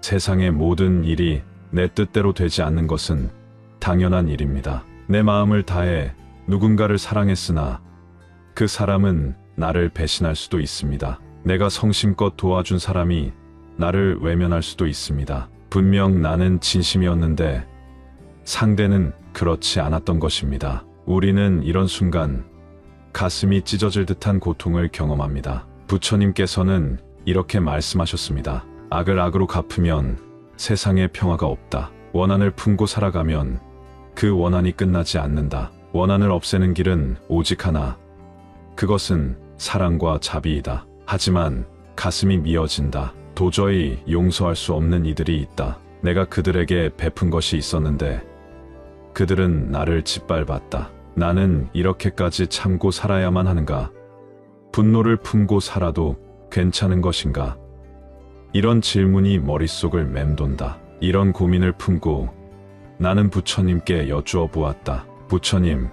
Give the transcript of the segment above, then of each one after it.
세상의 모든 일이 내 뜻대로 되지 않는 것은 당연한 일입니다. 내 마음을 다해 누군가를 사랑했으나 그 사람은 나를 배신할 수도 있습니다. 내가 성심껏 도와준 사람이 나를 외면할 수도 있습니다. 분명 나는 진심이었는데 상대는 그렇지 않았던 것입니다. 우리는 이런 순간 가슴이 찢어질 듯한 고통을 경험합니다. 부처님께서는 이렇게 말씀하셨습니다. 악을 악으로 갚으면 세상에 평화가 없다. 원한을 품고 살아가면 그 원한이 끝나지 않는다. 원한을 없애는 길은 오직 하나. 그것은 사랑과 자비이다. 하지만 가슴이 미어진다. 도저히 용서할 수 없는 이들이 있다. 내가 그들에게 베푼 것이 있었는데 그들은 나를 짓밟았다. 나는 이렇게까지 참고 살아야만 하는가? 분노를 품고 살아도 괜찮은 것인가? 이런 질문이 머릿속을 맴돈다. 이런 고민을 품고 나는 부처님께 여쭈어 보았다. 부처님,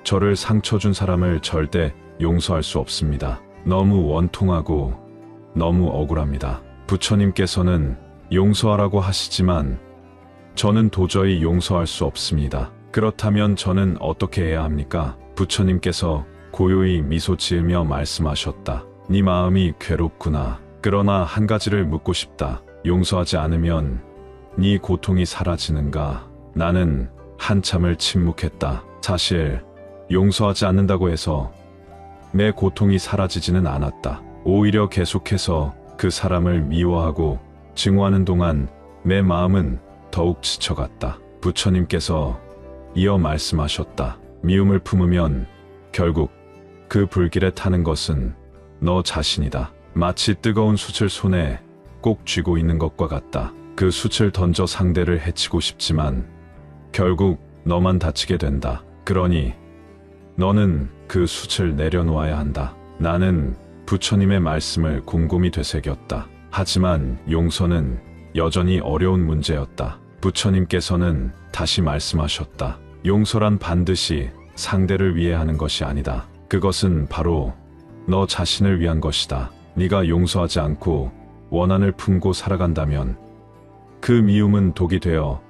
저를 상처 준 사람을 절대 용서할 수 없습니다. 너무 원통하고 너무 억울합니다. 부처님께서는 용서하라고 하시지만 저는 도저히 용서할 수 없습니다. 그렇다면 저는 어떻게 해야 합니까? 부처님께서 고요히 미소 지으며 말씀하셨다. 네 마음이 괴롭구나. 그러나 한 가지를 묻고 싶다. 용서하지 않으면 네 고통이 사라지는가? 나는 한참을 침묵했다. 사실 용서하지 않는다고 해서 내 고통이 사라지지는 않았다. 오히려 계속해서 그 사람을 미워하고 증오하는 동안 내 마음은 더욱 지쳐갔다. 부처님께서 이어 말씀하셨다. 미움을 품으면 결국 그 불길에 타는 것은 너 자신이다. 마치 뜨거운 숯을 손에 꼭 쥐고 있는 것과 같다. 그 숯을 던져 상대를 해치고 싶지만 결국 너만 다치게 된다. 그러니 너는 그 숯을 내려놓아야 한다. 나는 부처님의 말씀을 곰곰이 되새겼다. 하지만 용서는 여전히 어려운 문제였다. 부처님께서는 다시 말씀하셨다. 용서란 반드시 상대를 위해 하는 것이 아니다. 그것은 바로 너 자신을 위한 것이다. 네가 용서하지 않고 원한을 품고 살아간다면 그 미움은 독이 되어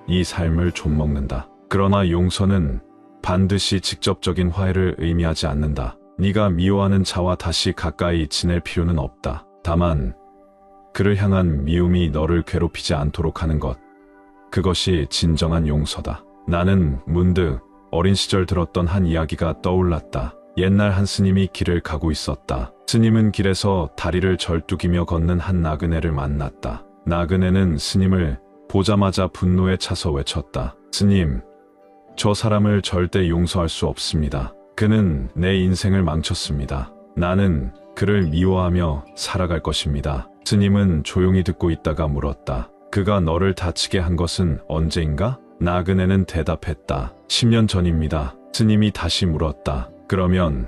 이 삶을 좀먹는다. 그러나 용서는 반드시 직접적인 화해를 의미하지 않는다. 네가 미워하는 자와 다시 가까이 지낼 필요는 없다. 다만 그를 향한 미움이 너를 괴롭히지 않도록 하는 것. 그것이 진정한 용서다. 나는 문득 어린 시절 들었던 한 이야기가 떠올랐다. 옛날 한 스님이 길을 가고 있었다. 스님은 길에서 다리를 절뚝이며 걷는 한 나그네를 만났다. 나그네는 스님을 보자마자 분노에 차서 외쳤다. 스님, 저 사람을 절대 용서할 수 없습니다. 그는 내 인생을 망쳤습니다. 나는 그를 미워하며 살아갈 것입니다. 스님은 조용히 듣고 있다가 물었다. 그가 너를 다치게 한 것은 언제인가? 나그네는 대답했다. 10년 전입니다. 스님이 다시 물었다. 그러면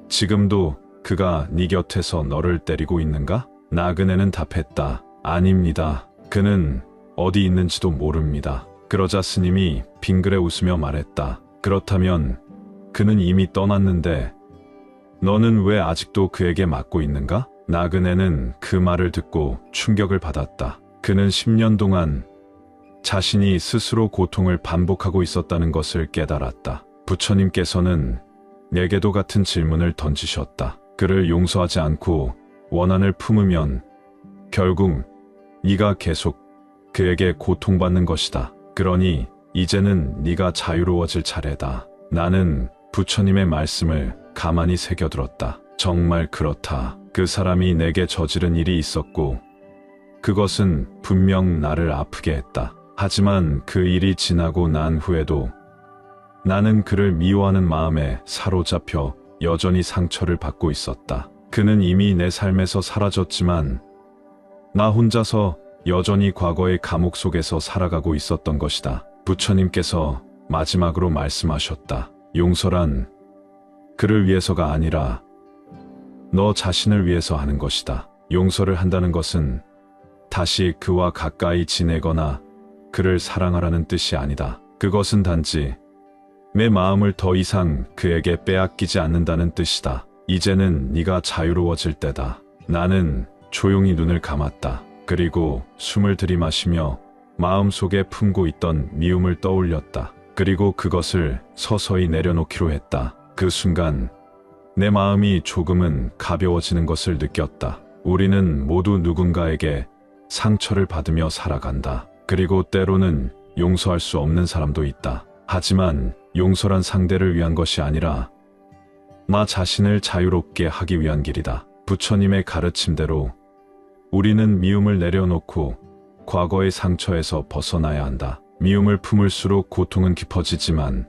지금도 그가 네 곁에서 너를 때리고 있는가? 나그네는 답했다. 아닙니다. 그는 어디 있는지도 모릅니다. 그러자 스님이 빙그레 웃으며 말했다. 그렇다면 그는 이미 떠났는데 너는 왜 아직도 그에게 맞고 있는가? 나그네는 그 말을 듣고 충격을 받았다. 그는 10년 동안 자신이 스스로 고통을 반복하고 있었다는 것을 깨달았다. 부처님께서는 내게도 같은 질문을 던지셨다. 그를 용서하지 않고 원한을 품으면 결국 네가 계속 그에게 고통받는 것이다. 그러니 이제는 네가 자유로워질 차례다. 나는 부처님의 말씀을 가만히 새겨들었다. 정말 그렇다. 그 사람이 내게 저지른 일이 있었고 그것은 분명 나를 아프게 했다. 하지만 그 일이 지나고 난 후에도 나는 그를 미워하는 마음에 사로잡혀 여전히 상처를 받고 있었다. 그는 이미 내 삶에서 사라졌지만 나 혼자서 여전히 과거의 감옥 속에서 살아가고 있었던 것이다. 부처님께서 마지막으로 말씀하셨다. 용서란 그를 위해서가 아니라 너 자신을 위해서 하는 것이다. 용서를 한다는 것은 다시 그와 가까이 지내거나 그를 사랑하라는 뜻이 아니다. 그것은 단지 내 마음을 더 이상 그에게 빼앗기지 않는다는 뜻이다. 이제는 네가 자유로워질 때다. 나는 조용히 눈을 감았다. 그리고 숨을 들이마시며 마음속에 품고 있던 미움을 떠올렸다. 그리고 그것을 서서히 내려놓기로 했다. 그 순간 내 마음이 조금은 가벼워지는 것을 느꼈다. 우리는 모두 누군가에게 상처를 받으며 살아간다. 그리고 때로는 용서할 수 없는 사람도 있다. 하지만 용서란 상대를 위한 것이 아니라 나 자신을 자유롭게 하기 위한 길이다. 부처님의 가르침대로 우리는 미움을 내려놓고 과거의 상처에서 벗어나야 한다. 미움을 품을수록 고통은 깊어지지만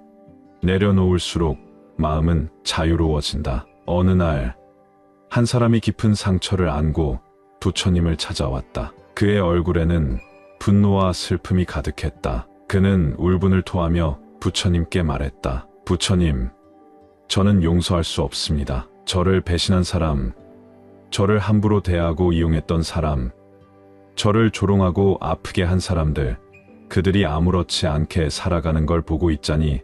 내려놓을수록 마음은 자유로워진다. 어느 날 한 사람이 깊은 상처를 안고 부처님을 찾아왔다. 그의 얼굴에는 분노와 슬픔이 가득했다. 그는 울분을 토하며 부처님께 말했다. 부처님, 저는 용서할 수 없습니다. 저를 배신한 사람, 저를 함부로 대하고 이용했던 사람, 저를 조롱하고 아프게 한 사람들, 그들이 아무렇지 않게 살아가는 걸 보고 있자니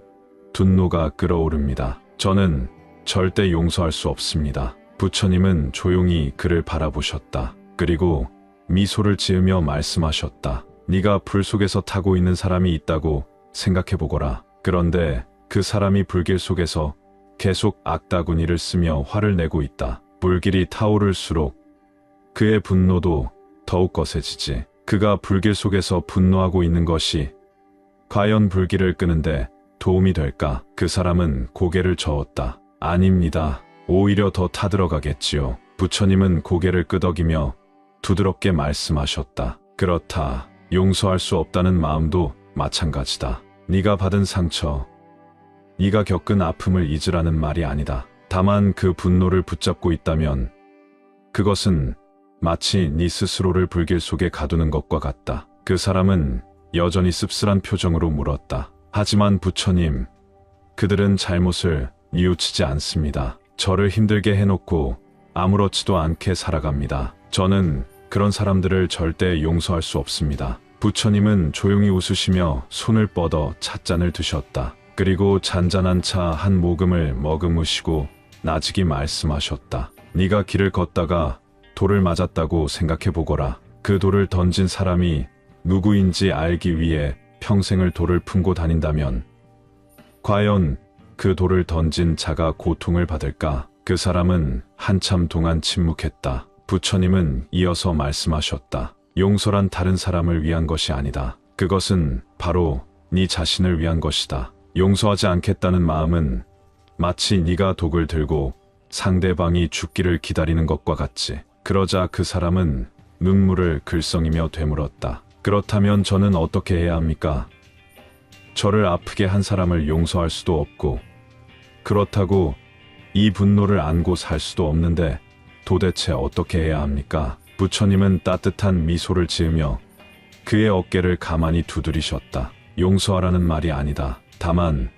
분노가 끓어오릅니다. 저는 절대 용서할 수 없습니다. 부처님은 조용히 그를 바라보셨다. 그리고 미소를 지으며 말씀하셨다. 네가 불 속에서 타고 있는 사람이 있다고 생각해보거라. 그런데 그 사람이 불길 속에서 계속 악다구니를 쓰며 화를 내고 있다. 불길이 타오를수록 그의 분노도 더욱 거세지지. 그가 불길 속에서 분노하고 있는 것이 과연 불길을 끄는데 도움이 될까? 그 사람은 고개를 저었다. 아닙니다. 오히려 더 타들어가겠지요. 부처님은 고개를 끄덕이며 부드럽게 말씀하셨다. 그렇다. 용서할 수 없다는 마음도 마찬가지다. 네가 받은 상처, 네가 겪은 아픔을 잊으라는 말이 아니다. 다만 그 분노를 붙잡고 있다면 그것은 마치 네 스스로를 불길 속에 가두는 것과 같다. 그 사람은 여전히 씁쓸한 표정으로 물었다. 하지만 부처님, 그들은 잘못을 뉘우치지 않습니다. 저를 힘들게 해놓고 아무렇지도 않게 살아갑니다. 저는 그런 사람들을 절대 용서할 수 없습니다. 부처님은 조용히 웃으시며 손을 뻗어 찻잔을 드셨다. 그리고 잔잔한 차 한 모금을 머금으시고 나직이 말씀하셨다. 네가 길을 걷다가 돌을 맞았다고 생각해보거라. 그 돌을 던진 사람이 누구인지 알기 위해 평생을 돌을 품고 다닌다면 과연 그 돌을 던진 자가 고통을 받을까? 그 사람은 한참 동안 침묵했다. 부처님은 이어서 말씀하셨다. 용서란 다른 사람을 위한 것이 아니다. 그것은 바로 네 자신을 위한 것이다. 용서하지 않겠다는 마음은 마치 네가 독을 들고 상대방이 죽기를 기다리는 것과 같지. 그러자 그 사람은 눈물을 글썽이며 되물었다. 그렇다면 저는 어떻게 해야 합니까? 저를 아프게 한 사람을 용서할 수도 없고 그렇다고 이 분노를 안고 살 수도 없는데 도대체 어떻게 해야 합니까? 부처님은 따뜻한 미소를 지으며 그의 어깨를 가만히 두드리셨다. 용서하라는 말이 아니다. 다만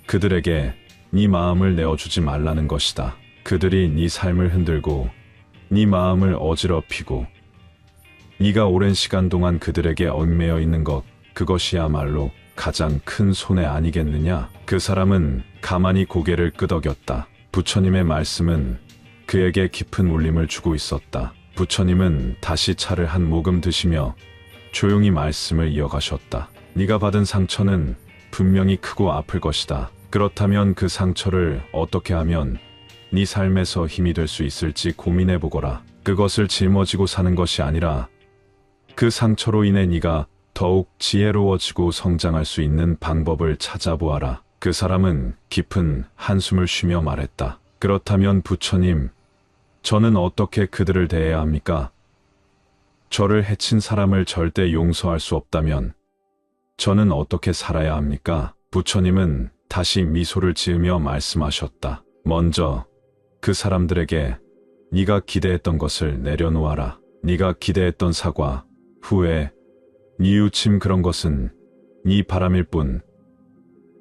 그들에게 네 마음을 내어주지 말라는 것이다. 그들이 네 삶을 흔들고 네 마음을 어지럽히고 네가 오랜 시간 동안 그들에게 얽매여 있는 것, 그것이야말로 가장 큰 손해 아니겠느냐? 그 사람은 가만히 고개를 끄덕였다. 부처님의 말씀은 그에게 깊은 울림을 주고 있었다. 부처님은 다시 차를 한 모금 드시며 조용히 말씀을 이어가셨다. 네가 받은 상처는 분명히 크고 아플 것이다. 그렇다면 그 상처를 어떻게 하면 네 삶에서 힘이 될 수 있을지 고민해보거라. 그것을 짊어지고 사는 것이 아니라 그 상처로 인해 네가 더욱 지혜로워지고 성장할 수 있는 방법을 찾아보아라. 그 사람은 깊은 한숨을 쉬며 말했다. 그렇다면 부처님, 저는 어떻게 그들을 대해야 합니까? 저를 해친 사람을 절대 용서할 수 없다면 저는 어떻게 살아야 합니까? 부처님은 다시 미소를 지으며 말씀하셨다. 먼저 그 사람들에게 네가 기대했던 것을 내려놓아라. 네가 기대했던 사과, 후회, 뉘우침, 그런 것은 네 바람일 뿐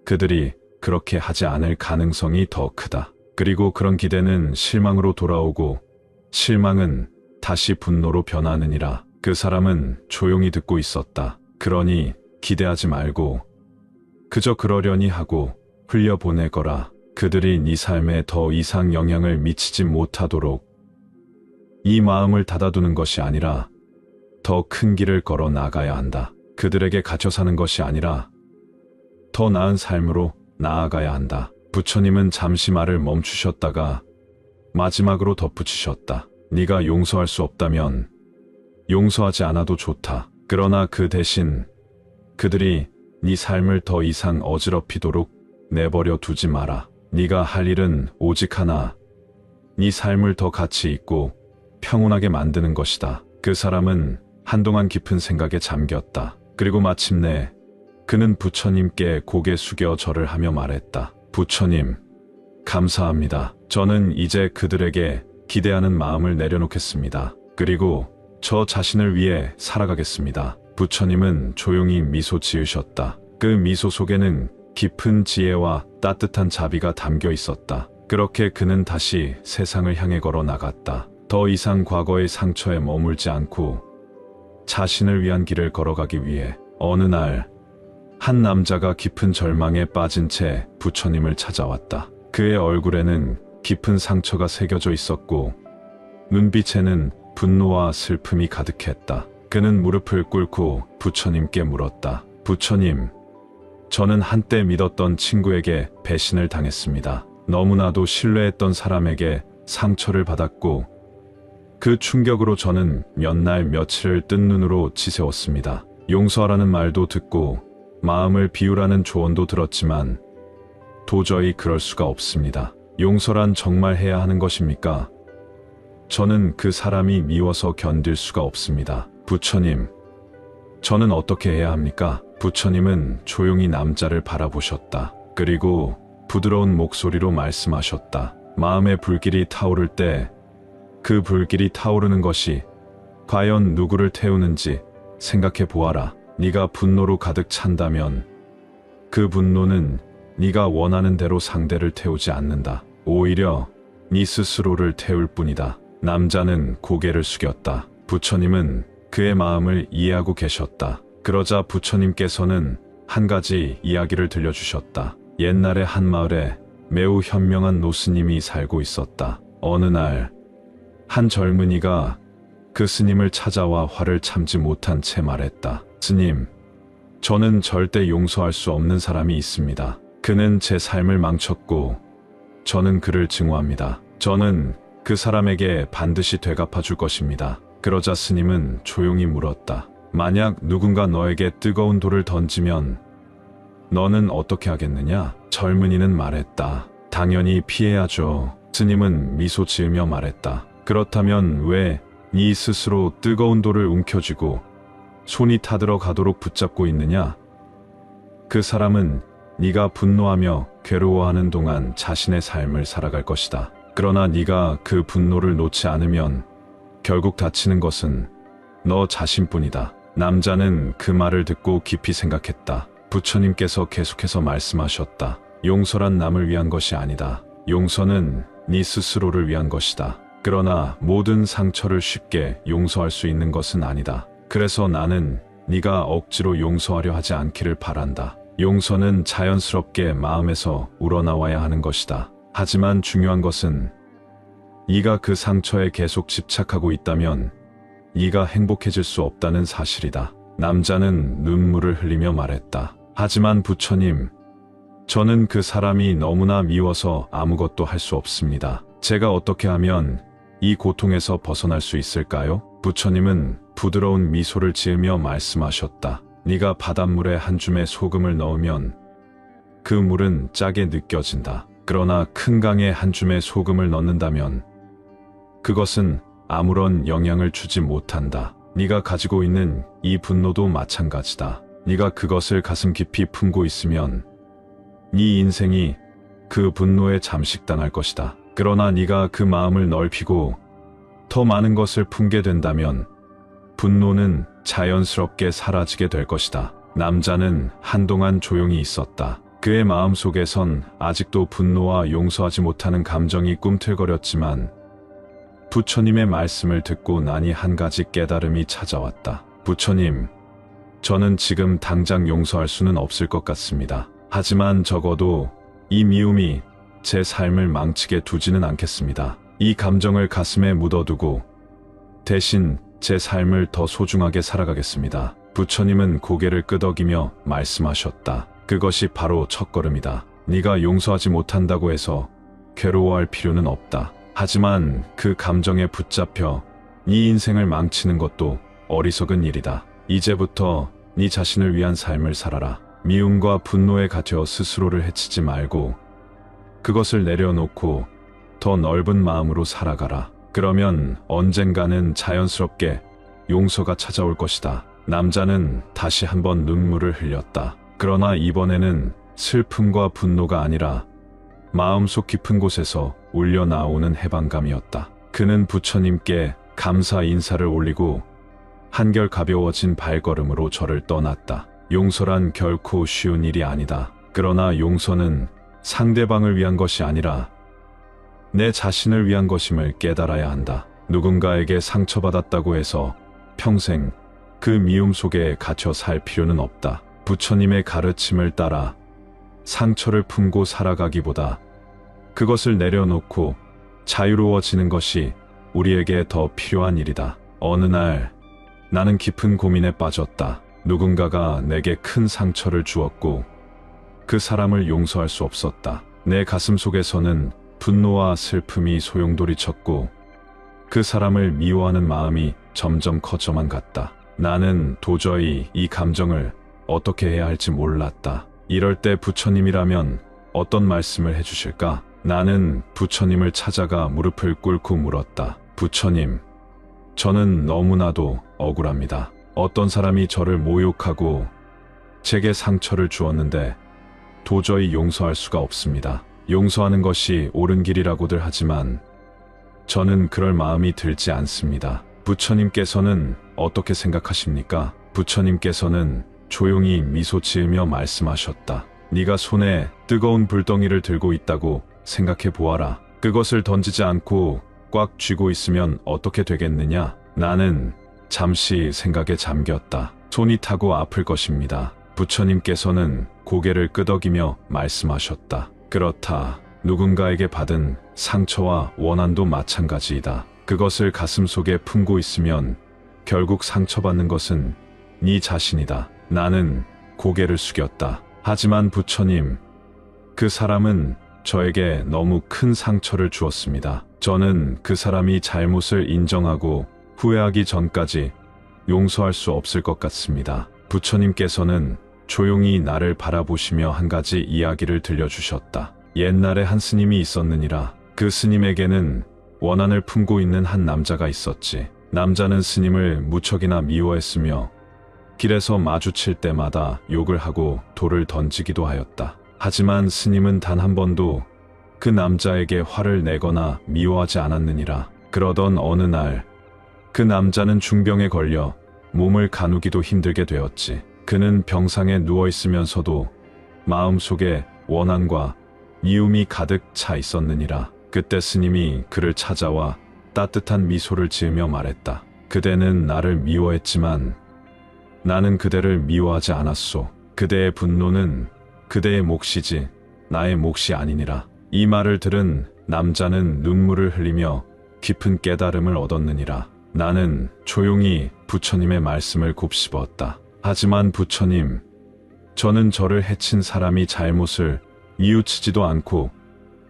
그들이 그렇게 하지 않을 가능성이 더 크다. 그리고 그런 기대는 실망으로 돌아오고 실망은 다시 분노로 변하느니라. 그 사람은 조용히 듣고 있었다. 그러니 기대하지 말고 그저 그러려니 하고 흘려보내거라. 그들이 네 삶에 더 이상 영향을 미치지 못하도록 이 마음을 닫아두는 것이 아니라 더 큰 길을 걸어 나가야 한다. 그들에게 갇혀 사는 것이 아니라 더 나은 삶으로 나아가야 한다. 부처님은 잠시 말을 멈추셨다가 마지막으로 덧붙이셨다. 네가 용서할 수 없다면 용서하지 않아도 좋다. 그러나 그 대신 그들이 네 삶을 더 이상 어지럽히도록 내버려 두지 마라. 네가 할 일은 오직 하나, 네 삶을 더 가치 있고 평온하게 만드는 것이다. 그 사람은 한동안 깊은 생각에 잠겼다. 그리고 마침내 그는 부처님께 고개 숙여 절을 하며 말했다. 부처님, 감사합니다. 저는 이제 그들에게 기대하는 마음을 내려놓겠습니다. 그리고 저 자신을 위해 살아가겠습니다. 부처님은 조용히 미소 지으셨다. 그 미소 속에는 깊은 지혜와 따뜻한 자비가 담겨 있었다. 그렇게 그는 다시 세상을 향해 걸어 나갔다. 더 이상 과거의 상처에 머물지 않고 자신을 위한 길을 걸어가기 위해. 어느 날 한 남자가 깊은 절망에 빠진 채 부처님을 찾아왔다. 그의 얼굴에는 깊은 상처가 새겨져 있었고 눈빛에는 분노와 슬픔이 가득했다. 그는 무릎을 꿇고 부처님께 물었다. 부처님, 저는 한때 믿었던 친구에게 배신을 당했습니다. 너무나도 신뢰했던 사람에게 상처를 받았고 그 충격으로 저는 몇 날 며칠을 뜬 눈으로 지새웠습니다. 용서하라는 말도 듣고 마음을 비우라는 조언도 들었지만 도저히 그럴 수가 없습니다. 용서란 정말 해야 하는 것입니까? 저는 그 사람이 미워서 견딜 수가 없습니다. 부처님, 저는 어떻게 해야 합니까? 부처님은 조용히 남자를 바라보셨다. 그리고 부드러운 목소리로 말씀하셨다. 마음의 불길이 타오를 때 그 불길이 타오르는 것이 과연 누구를 태우는지 생각해 보아라. 네가 분노로 가득 찬다면 그 분노는 네가 원하는 대로 상대를 태우지 않는다. 오히려 네 스스로를 태울 뿐이다. 남자는 고개를 숙였다. 부처님은 그의 마음을 이해하고 계셨다. 그러자 부처님께서는 한 가지 이야기를 들려주셨다. 옛날에 한 마을에 매우 현명한 노스님이 살고 있었다. 어느 날 한 젊은이가 그 스님을 찾아와 화를 참지 못한 채 말했다. 스님, 저는 절대 용서할 수 없는 사람이 있습니다. 그는 제 삶을 망쳤고 저는 그를 증오합니다. 저는 그 사람에게 반드시 되갚아 줄 것입니다. 그러자 스님은 조용히 물었다. 만약 누군가 너에게 뜨거운 돌을 던지면 너는 어떻게 하겠느냐? 젊은이는 말했다. 당연히 피해야죠. 스님은 미소 지으며 말했다. 그렇다면 왜 네 스스로 뜨거운 돌을 움켜쥐고 손이 타들어 가도록 붙잡고 있느냐? 그 사람은 네가 분노하며 괴로워하는 동안 자신의 삶을 살아갈 것이다. 그러나 네가 그 분노를 놓지 않으면 결국 다치는 것은 너 자신뿐이다. 남자는 그 말을 듣고 깊이 생각했다. 부처님께서 계속해서 말씀하셨다. 용서란 남을 위한 것이 아니다. 용서는 네 스스로를 위한 것이다. 그러나 모든 상처를 쉽게 용서할 수 있는 것은 아니다. 그래서 나는 네가 억지로 용서하려 하지 않기를 바란다. 용서는 자연스럽게 마음에서 우러나와야 하는 것이다. 하지만 중요한 것은 네가 그 상처에 계속 집착하고 있다면 네가 행복해질 수 없다는 사실이다. 남자는 눈물을 흘리며 말했다. 하지만 부처님, 저는 그 사람이 너무나 미워서 아무것도 할 수 없습니다. 제가 어떻게 하면 이 고통에서 벗어날 수 있을까요? 부처님은 부드러운 미소를 지으며 말씀하셨다. 네가 바닷물에 한 줌의 소금을 넣으면 그 물은 짜게 느껴진다. 그러나 큰 강에 한 줌의 소금을 넣는다면 그것은 아무런 영향을 주지 못한다. 네가 가지고 있는 이 분노도 마찬가지다. 네가 그것을 가슴 깊이 품고 있으면 네 인생이 그 분노에 잠식당할 것이다. 그러나 네가 그 마음을 넓히고 더 많은 것을 품게 된다면 분노는 자연스럽게 사라지게 될 것이다. 남자는 한동안 조용히 있었다. 그의 마음속에선 아직도 분노와 용서하지 못하는 감정이 꿈틀거렸지만 부처님의 말씀을 듣고 나니 한 가지 깨달음이 찾아왔다. 부처님, 저는 지금 당장 용서할 수는 없을 것 같습니다. 하지만 적어도 이 미움이 제 삶을 망치게 두지는 않겠습니다. 이 감정을 가슴에 묻어두고 대신 제 삶을 더 소중하게 살아가겠습니다. 부처님은 고개를 끄덕이며 말씀하셨다. 그것이 바로 첫걸음이다. 네가 용서하지 못한다고 해서 괴로워할 필요는 없다. 하지만 그 감정에 붙잡혀 네 인생을 망치는 것도 어리석은 일이다. 이제부터 네 자신을 위한 삶을 살아라. 미움과 분노에 갇혀 스스로를 해치지 말고 그것을 내려놓고 더 넓은 마음으로 살아가라. 그러면 언젠가는 자연스럽게 용서가 찾아올 것이다. 남자는 다시 한번 눈물을 흘렸다. 그러나 이번에는 슬픔과 분노가 아니라 마음속 깊은 곳에서 울려 나오는 해방감이었다. 그는 부처님께 감사 인사를 올리고 한결 가벼워진 발걸음으로 절을 떠났다. 용서란 결코 쉬운 일이 아니다. 그러나 용서는 상대방을 위한 것이 아니라 내 자신을 위한 것임을 깨달아야 한다. 누군가에게 상처받았다고 해서 평생 그 미움 속에 갇혀 살 필요는 없다. 부처님의 가르침을 따라 상처를 품고 살아가기보다 그것을 내려놓고 자유로워지는 것이 우리에게 더 필요한 일이다. 어느 날 나는 깊은 고민에 빠졌다. 누군가가 내게 큰 상처를 주었고 그 사람을 용서할 수 없었다. 내 가슴 속에서는 분노와 슬픔이 소용돌이쳤고 그 사람을 미워하는 마음이 점점 커져만 갔다. 나는 도저히 이 감정을 어떻게 해야 할지 몰랐다. 이럴 때 부처님이라면 어떤 말씀을 해주실까? 나는 부처님을 찾아가 무릎을 꿇고 물었다. 부처님, 저는 너무나도 억울합니다. 어떤 사람이 저를 모욕하고 제게 상처를 주었는데 도저히 용서할 수가 없습니다. 용서하는 것이 옳은 길이라고들 하지만 저는 그럴 마음이 들지 않습니다. 부처님께서는 어떻게 생각하십니까? 부처님께서는 조용히 미소 지으며 말씀하셨다. 네가 손에 뜨거운 불덩이를 들고 있다고 생각해 보아라. 그것을 던지지 않고 꽉 쥐고 있으면 어떻게 되겠느냐? 나는 잠시 생각에 잠겼다. 손이 타고 아플 것입니다. 부처님께서는 고개를 끄덕이며 말씀하셨다. 그렇다. 누군가에게 받은 상처와 원한도 마찬가지이다. 그것을 가슴속에 품고 있으면 결국 상처받는 것은 네 자신이다. 나는 고개를 숙였다. 하지만 부처님, 그 사람은 저에게 너무 큰 상처를 주었습니다. 저는 그 사람이 잘못을 인정하고 후회하기 전까지 용서할 수 없을 것 같습니다. 부처님께서는 조용히 나를 바라보시며 한 가지 이야기를 들려주셨다. 옛날에 한 스님이 있었느니라. 그 스님에게는 원한을 품고 있는 한 남자가 있었지. 남자는 스님을 무척이나 미워했으며 길에서 마주칠 때마다 욕을 하고 돌을 던지기도 하였다. 하지만 스님은 단 한 번도 그 남자에게 화를 내거나 미워하지 않았느니라. 그러던 어느 날 그 남자는 중병에 걸려 몸을 가누기도 힘들게 되었지. 그는 병상에 누워있으면서도 마음속에 원한과 미움이 가득 차 있었느니라. 그때 스님이 그를 찾아와 따뜻한 미소를 지으며 말했다. 그대는 나를 미워했지만 나는 그대를 미워하지 않았소. 그대의 분노는 그대의 몫이지 나의 몫이 아니니라. 이 말을 들은 남자는 눈물을 흘리며 깊은 깨달음을 얻었느니라. 나는 조용히 부처님의 말씀을 곱씹었다. 하지만 부처님, 저는 저를 해친 사람이 잘못을 뉘우치지도 않고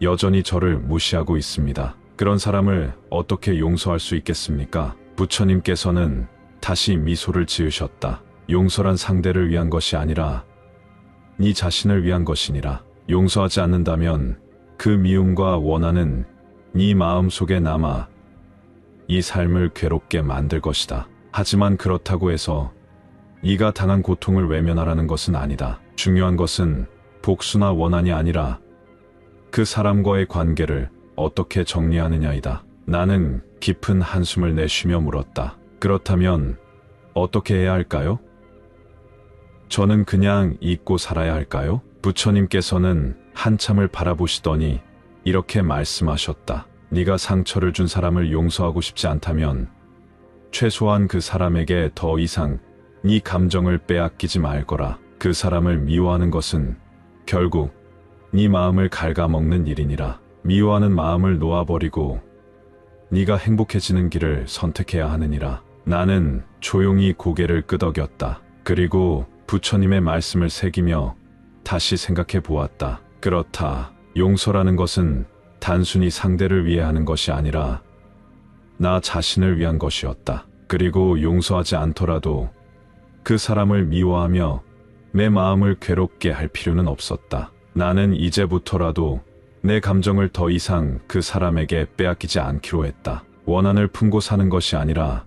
여전히 저를 무시하고 있습니다. 그런 사람을 어떻게 용서할 수 있겠습니까? 부처님께서는 다시 미소를 지으셨다. 용서란 상대를 위한 것이 아니라 네 자신을 위한 것이니라. 용서하지 않는다면 그 미움과 원한은 네 마음속에 남아 이 삶을 괴롭게 만들 것이다. 하지만 그렇다고 해서 네가 당한 고통을 외면하라는 것은 아니다. 중요한 것은 복수나 원한이 아니라 그 사람과의 관계를 어떻게 정리하느냐이다. 나는 깊은 한숨을 내쉬며 물었다. 그렇다면 어떻게 해야 할까요? 저는 그냥 잊고 살아야 할까요? 부처님께서는 한참을 바라보시더니 이렇게 말씀하셨다. 네가 상처를 준 사람을 용서하고 싶지 않다면 최소한 그 사람에게 더 이상 네 감정을 빼앗기지 말거라. 그 사람을 미워하는 것은 결국 네 마음을 갉아먹는 일이니라. 미워하는 마음을 놓아버리고 네가 행복해지는 길을 선택해야 하느니라. 나는 조용히 고개를 끄덕였다. 그리고 부처님의 말씀을 새기며 다시 생각해 보았다. 그렇다. 용서라는 것은 단순히 상대를 위해 하는 것이 아니라 나 자신을 위한 것이었다. 그리고 용서하지 않더라도 그 사람을 미워하며 내 마음을 괴롭게 할 필요는 없었다. 나는 이제부터라도 내 감정을 더 이상 그 사람에게 빼앗기지 않기로 했다. 원한을 품고 사는 것이 아니라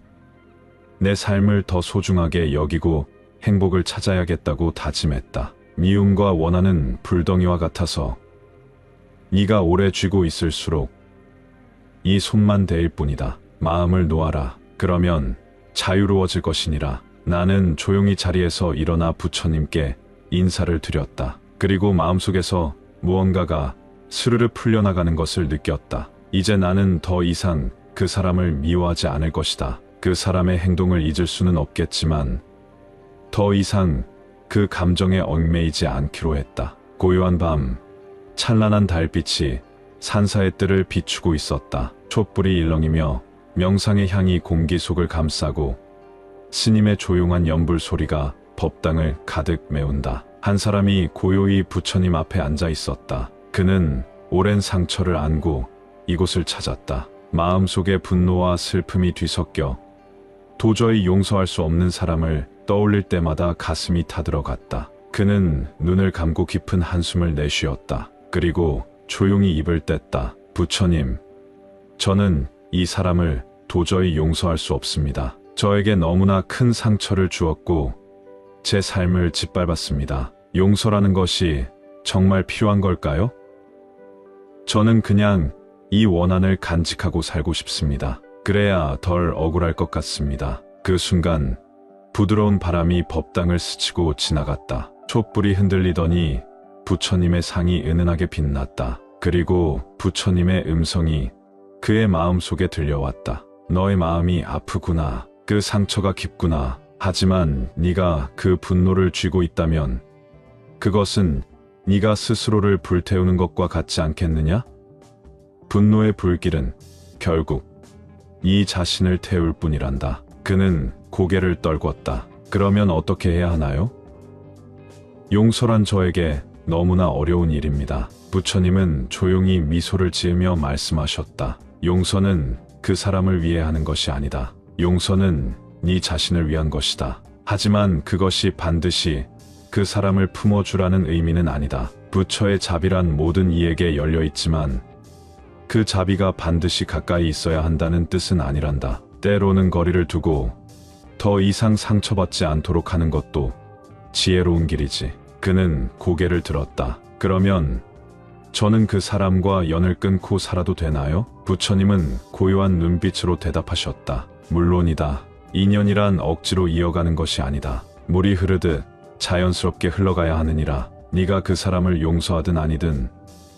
내 삶을 더 소중하게 여기고 행복을 찾아야겠다고 다짐했다. 미움과 원한은 불덩이와 같아서 네가 오래 쥐고 있을수록 이 손만 대일 뿐이다. 마음을 놓아라. 그러면 자유로워질 것이니라. 나는 조용히 자리에서 일어나 부처님께 인사를 드렸다. 그리고 마음속에서 무언가가 스르르 풀려나가는 것을 느꼈다. 이제 나는 더 이상 그 사람을 미워하지 않을 것이다. 그 사람의 행동을 잊을 수는 없겠지만 더 이상 그 감정에 얽매이지 않기로 했다. 고요한 밤, 찬란한 달빛이 산사의 뜰을 비추고 있었다. 촛불이 일렁이며 명상의 향이 공기 속을 감싸고 스님의 조용한 연불 소리가 법당을 가득 메운다. 한 사람이 고요히 부처님 앞에 앉아 있었다. 그는 오랜 상처를 안고 이곳을 찾았다. 마음속에 분노와 슬픔이 뒤섞여 도저히 용서할 수 없는 사람을 떠올릴 때마다 가슴이 타들어갔다. 그는 눈을 감고 깊은 한숨을 내쉬었다. 그리고 조용히 입을 뗐다. 부처님, 저는 이 사람을 도저히 용서할 수 없습니다. 저에게 너무나 큰 상처를 주었고 제 삶을 짓밟았습니다. 용서라는 것이 정말 필요한 걸까요? 저는 그냥 이 원한을 간직하고 살고 싶습니다. 그래야 덜 억울할 것 같습니다. 그 순간 부드러운 바람이 법당을 스치고 지나갔다. 촛불이 흔들리더니 부처님의 상이 은은하게 빛났다. 그리고 부처님의 음성이 그의 마음속에 들려왔다. 너의 마음이 아프구나. 그 상처가 깊구나. 하지만 네가 그 분노를 쥐고 있다면 그것은 네가 스스로를 불태우는 것과 같지 않겠느냐? 분노의 불길은 결국 네 자신을 태울 뿐이란다. 그는 고개를 떨궜다. 그러면 어떻게 해야 하나요? 용서란 저에게 너무나 어려운 일입니다. 부처님은 조용히 미소를 지으며 말씀하셨다. 용서는 그 사람을 위해 하는 것이 아니다. 용서는 네 자신을 위한 것이다. 하지만 그것이 반드시 그 사람을 품어주라는 의미는 아니다. 부처의 자비란 모든 이에게 열려있지만 그 자비가 반드시 가까이 있어야 한다는 뜻은 아니란다. 때로는 거리를 두고 더 이상 상처받지 않도록 하는 것도 지혜로운 길이지. 그는 고개를 들었다. 그러면 저는 그 사람과 연을 끊고 살아도 되나요? 부처님은 고요한 눈빛으로 대답하셨다. 물론이다. 인연이란 억지로 이어가는 것이 아니다. 물이 흐르듯 자연스럽게 흘러가야 하느니라. 네가 그 사람을 용서하든 아니든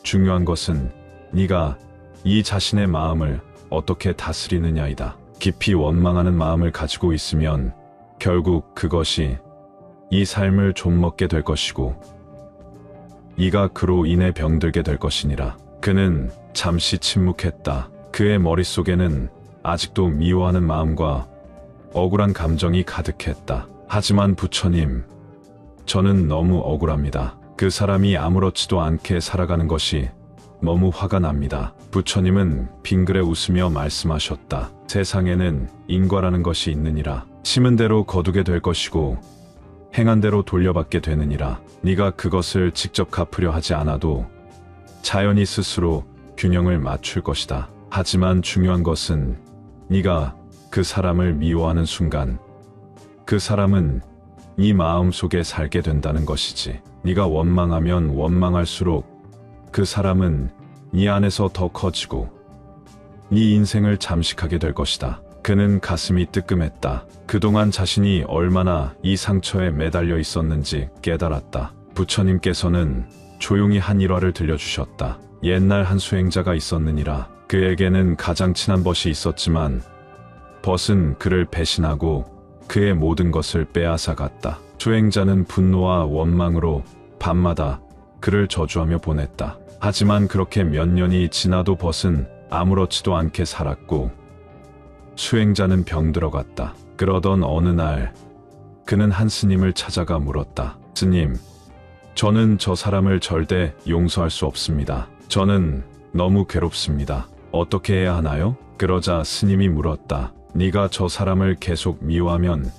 중요한 것은 네가 이 자신의 마음을 어떻게 다스리느냐이다. 깊이 원망하는 마음을 가지고 있으면 결국 그것이 이 삶을 좀먹게 될 것이고 네가 그로 인해 병들게 될 것이니라. 그는 잠시 침묵했다. 그의 머릿속에는 아직도 미워하는 마음과 억울한 감정이 가득했다. 하지만 부처님, 저는 너무 억울합니다. 그 사람이 아무렇지도 않게 살아가는 것이 너무 화가 납니다. 부처님은 빙그레 웃으며 말씀하셨다. 세상에는 인과라는 것이 있느니라. 심은 대로 거두게 될 것이고 행한 대로 돌려받게 되느니라. 네가 그것을 직접 갚으려 하지 않아도 자연히 스스로 균형을 맞출 것이다. 하지만 중요한 것은 네가 그 사람을 미워하는 순간 그 사람은 네 마음속에 살게 된다는 것이지. 네가 원망하면 원망할수록 그 사람은 네 안에서 더 커지고 네 인생을 잠식하게 될 것이다. 그는 가슴이 뜨끔했다. 그동안 자신이 얼마나 이 상처에 매달려 있었는지 깨달았다. 부처님께서는 조용히 한 일화를 들려주셨다. 옛날 한 수행자가 있었느니라. 그에게는 가장 친한 벗이 있었지만 벗은 그를 배신하고 그의 모든 것을 빼앗아 갔다. 수행자는 분노와 원망으로 밤마다 그를 저주하며 보냈다. 하지만 그렇게 몇 년이 지나도 벗은 아무렇지도 않게 살았고 수행자는 병들어갔다. 그러던 어느 날 그는 한 스님을 찾아가 물었다. 스님, 저는 저 사람을 절대 용서할 수 없습니다. 저는 너무 괴롭습니다. 어떻게 해야 하나요? 그러자 스님이 물었다. 네가 저 사람을 계속 미워하면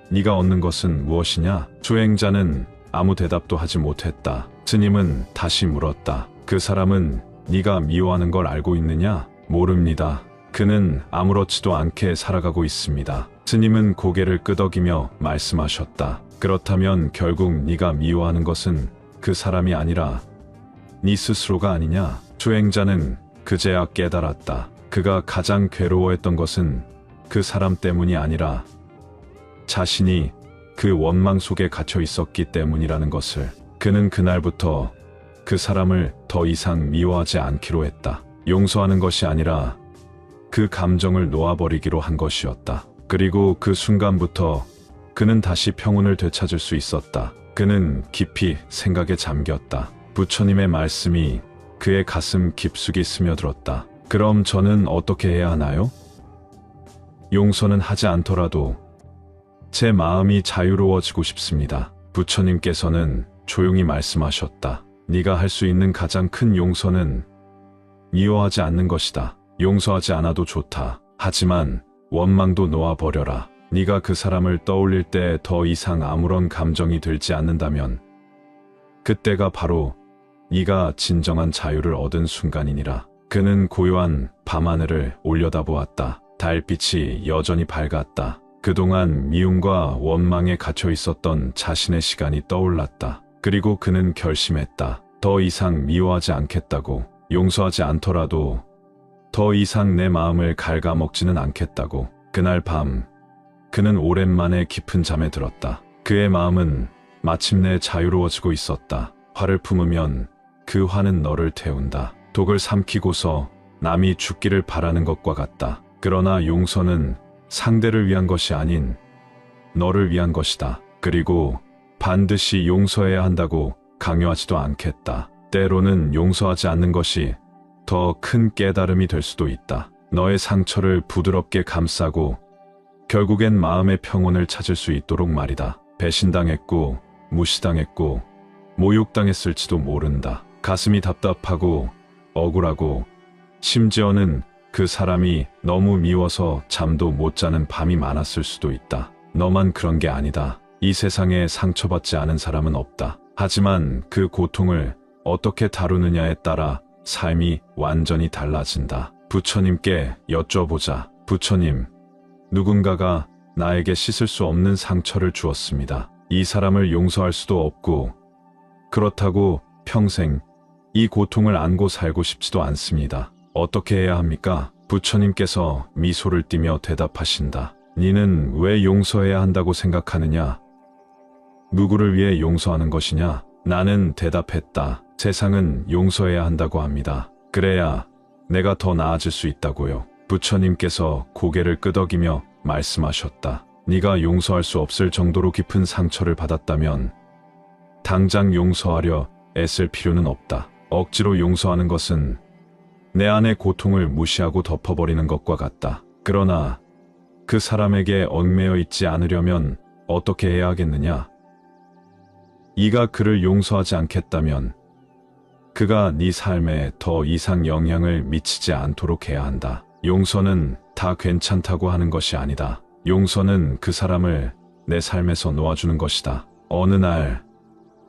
네가 얻는 것은 무엇이냐? 수행자는 아무 대답도 하지 못했다. 스님은 다시 물었다. 그 사람은 네가 미워하는 걸 알고 있느냐? 모릅니다. 그는 아무렇지도 않게 살아가고 있습니다. 스님은 고개를 끄덕이며 말씀하셨다. 그렇다면 결국 네가 미워하는 것은 그 사람이 아니라 네 스스로가 아니냐? 수행자는 그제야 깨달았다. 그가 가장 괴로워했던 것은 그 사람 때문이 아니라 자신이 그 원망 속에 갇혀 있었기 때문이라는 것을. 그는 그날부터 그 사람을 더 이상 미워하지 않기로 했다. 용서하는 것이 아니라 그 감정을 놓아버리기로 한 것이었다. 그리고 그 순간부터 그는 다시 평온을 되찾을 수 있었다. 그는 깊이 생각에 잠겼다. 부처님의 말씀이 그의 가슴 깊숙이 스며들었다. 그럼 저는 어떻게 해야 하나요? 용서는 하지 않더라도 제 마음이 자유로워지고 싶습니다. 부처님께서는 조용히 말씀하셨다. 네가 할 수 있는 가장 큰 용서는 미워하지 않는 것이다. 용서하지 않아도 좋다. 하지만 원망도 놓아버려라. 네가 그 사람을 떠올릴 때 더 이상 아무런 감정이 들지 않는다면 그때가 바로 네가 진정한 자유를 얻은 순간이니라. 그는 고요한 밤하늘을 올려다보았다. 달빛이 여전히 밝았다. 그동안 미움과 원망에 갇혀 있었던 자신의 시간이 떠올랐다. 그리고 그는 결심했다. 더 이상 미워하지 않겠다고. 용서하지 않더라도 더 이상 내 마음을 갉아먹지는 않겠다고. 그날 밤 그는 오랜만에 깊은 잠에 들었다. 그의 마음은 마침내 자유로워지고 있었다. 화를 품으면 그 화는 너를 태운다. 독을 삼키고서 남이 죽기를 바라는 것과 같다. 그러나 용서는 상대를 위한 것이 아닌 너를 위한 것이다. 그리고 반드시 용서해야 한다고 강요하지도 않겠다. 때로는 용서하지 않는 것이 더 큰 깨달음이 될 수도 있다. 너의 상처를 부드럽게 감싸고 결국엔 마음의 평온을 찾을 수 있도록 말이다. 배신당했고 무시당했고 모욕당했을지도 모른다. 가슴이 답답하고 억울하고 심지어는 그 사람이 너무 미워서 잠도 못 자는 밤이 많았을 수도 있다. 너만 그런 게 아니다. 이 세상에 상처받지 않은 사람은 없다. 하지만 그 고통을 어떻게 다루느냐에 따라 삶이 완전히 달라진다. 부처님께 여쭤보자. 부처님, 누군가가 나에게 씻을 수 없는 상처를 주었습니다. 이 사람을 용서할 수도 없고 그렇다고 평생 이 고통을 안고 살고 싶지도 않습니다. 어떻게 해야 합니까? 부처님께서 미소를 띠며 대답하신다. 너는 왜 용서해야 한다고 생각하느냐? 누구를 위해 용서하는 것이냐? 나는 대답했다. 세상은 용서해야 한다고 합니다. 그래야 내가 더 나아질 수 있다고요. 부처님께서 고개를 끄덕이며 말씀하셨다. 네가 용서할 수 없을 정도로 깊은 상처를 받았다면 당장 용서하려 애쓸 필요는 없다. 억지로 용서하는 것은 내 안의 고통을 무시하고 덮어버리는 것과 같다. 그러나 그 사람에게 얽매여 있지 않으려면 어떻게 해야 하겠느냐? 네가 그를 용서하지 않겠다면 그가 네 삶에 더 이상 영향을 미치지 않도록 해야 한다. 용서는 다 괜찮다고 하는 것이 아니다. 용서는 그 사람을 내 삶에서 놓아주는 것이다. 어느 날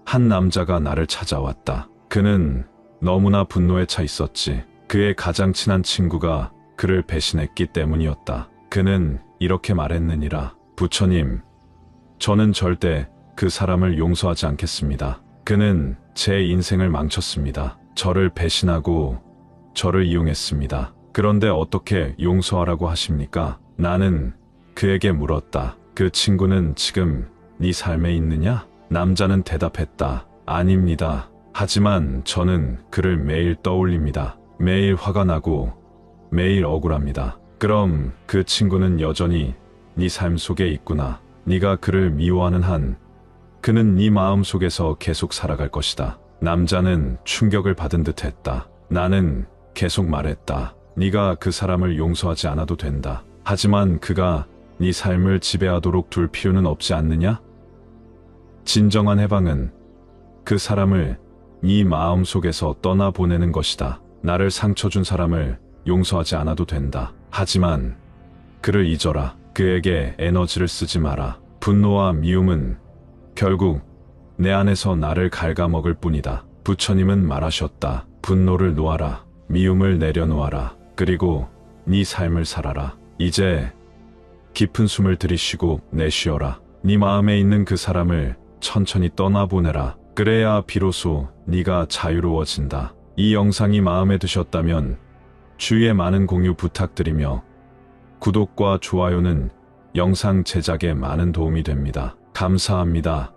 한 남자가 나를 찾아왔다. 그는 너무나 분노에 차 있었지. 그의 가장 친한 친구가 그를 배신했기 때문이었다. 그는 이렇게 말했느니라. 부처님, 저는 절대 그 사람을 용서하지 않겠습니다. 그는 제 인생을 망쳤습니다. 저를 배신하고 저를 이용했습니다. 그런데 어떻게 용서하라고 하십니까? 나는 그에게 물었다. 그 친구는 지금 네 삶에 있느냐? 남자는 대답했다. 아닙니다. 하지만 저는 그를 매일 떠올립니다. 매일 화가 나고 매일 억울합니다. 그럼 그 친구는 여전히 네 삶 속에 있구나. 네가 그를 미워하는 한 그는 네 마음 속에서 계속 살아갈 것이다. 남자는 충격을 받은 듯 했다. 나는 계속 말했다. 네가 그 사람을 용서하지 않아도 된다. 하지만 그가 네 삶을 지배하도록 둘 필요는 없지 않느냐? 진정한 해방은 그 사람을 네 마음 속에서 떠나보내는 것이다. 나를 상처 준 사람을 용서하지 않아도 된다. 하지만 그를 잊어라. 그에게 에너지를 쓰지 마라. 분노와 미움은 결국 내 안에서 나를 갉아먹을 뿐이다. 부처님은 말하셨다. 분노를 놓아라. 미움을 내려놓아라. 그리고 네 삶을 살아라. 이제 깊은 숨을 들이쉬고 내쉬어라. 네 마음에 있는 그 사람을 천천히 떠나보내라. 그래야 비로소 네가 자유로워진다. 이 영상이 마음에 드셨다면 주위에 많은 공유 부탁드리며 구독과 좋아요는 영상 제작에 많은 도움이 됩니다. 감사합니다.